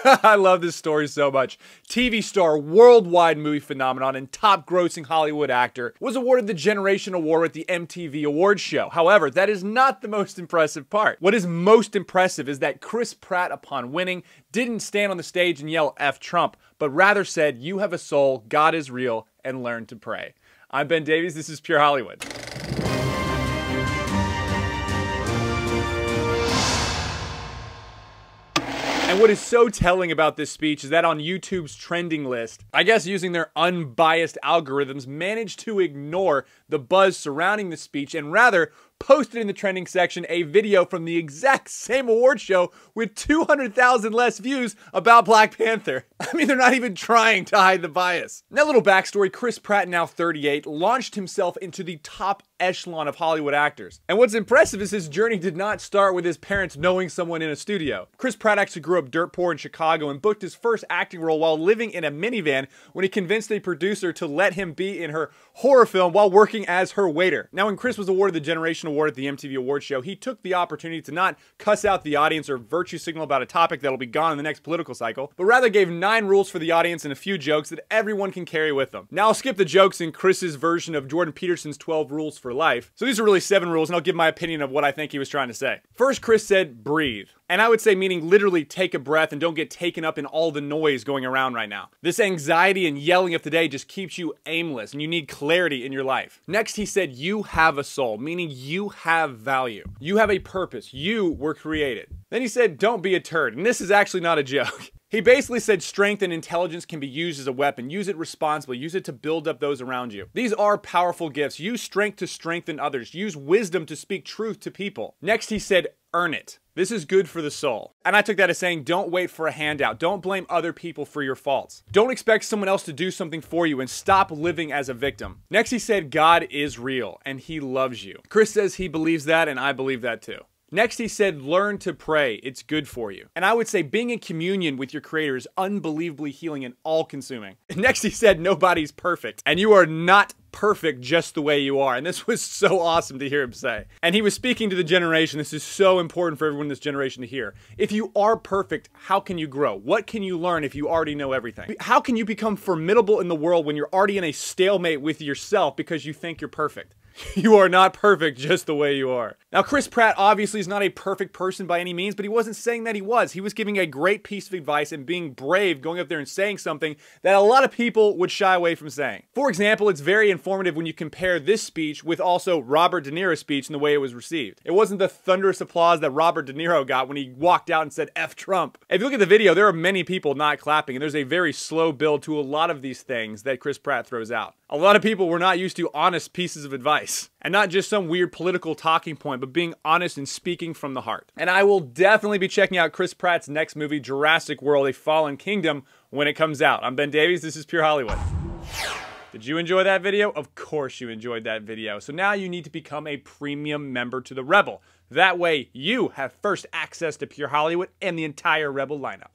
I love this story so much. TV star, worldwide movie phenomenon, and top grossing Hollywood actor was awarded the Generation Award at the MTV Awards show. However, that is not the most impressive part. What is most impressive is that Chris Pratt, upon winning, didn't stand on the stage and yell F Trump, but rather said, "You have a soul, God is real, and learn to pray." I'm Ben Davies, this is Pure Hollywood. And what is so telling about this speech is that on YouTube's trending list, I guess using their unbiased algorithms, managed to ignore the buzz surrounding the speech and rather posted in the trending section a video from the exact same award show with 200,000 less views about Black Panther. I mean, they're not even trying to hide the bias. Now, little backstory, Chris Pratt, now 38, launched himself into the top echelon of Hollywood actors. And what's impressive is his journey did not start with his parents knowing someone in a studio. Chris Pratt actually grew up dirt poor in Chicago and booked his first acting role while living in a minivan when he convinced a producer to let him be in her horror film while working as her waiter. Now, when Chris was awarded the Generation Award at the MTV Awards show, he took the opportunity to not cuss out the audience or virtue signal about a topic that'll be gone in the next political cycle, but rather gave 9 rules for the audience and a few jokes that everyone can carry with them. Now, I'll skip the jokes in Chris's version of Jordan Peterson's 12 rules for life. So these are really 7 rules, and I'll give my opinion of what I think he was trying to say. First, Chris said, breathe. And I would say meaning literally take a breath and don't get taken up in all the noise going around right now. This anxiety and yelling of today just keeps you aimless and you need clarity in your life. Next, he said, you have a soul, meaning you have value. You have a purpose. You were created. Then he said, don't be a turd. And this is actually not a joke. He basically said strength and intelligence can be used as a weapon. Use it responsibly. Use it to build up those around you. These are powerful gifts. Use strength to strengthen others. Use wisdom to speak truth to people. Next, he said, earn it. This is good for the soul. And I took that as saying, don't wait for a handout. Don't blame other people for your faults. Don't expect someone else to do something for you and stop living as a victim. Next, he said, God is real and he loves you. Chris says he believes that, and I believe that too. Next, he said, learn to pray. It's good for you. And I would say being in communion with your creator is unbelievably healing and all-consuming. Next, he said, nobody's perfect. And you are not perfect just the way you are. And this was so awesome to hear him say. And he was speaking to the generation. This is so important for everyone in this generation to hear. If you are perfect, how can you grow? What can you learn if you already know everything? How can you become formidable in the world when you're already in a stalemate with yourself because you think you're perfect? You are not perfect just the way you are. Now, Chris Pratt obviously is not a perfect person by any means, but he wasn't saying that he was. He was giving a great piece of advice and being brave, going up there and saying something that a lot of people would shy away from saying. For example, it's very informative when you compare this speech with also Robert De Niro's speech and the way it was received. It wasn't the thunderous applause that Robert De Niro got when he walked out and said, F Trump. If you look at the video, there are many people not clapping, and there's a very slow build to a lot of these things that Chris Pratt throws out. A lot of people were not used to honest pieces of advice. And not just some weird political talking point, but being honest and speaking from the heart. And I will definitely be checking out Chris Pratt's next movie, Jurassic World: A Fallen Kingdom, when it comes out. I'm Ben Davies, this is Pure Hollywood. Did you enjoy that video? Of course you enjoyed that video. So now you need to become a premium member to the Rebel. That way you have first access to Pure Hollywood and the entire Rebel lineup.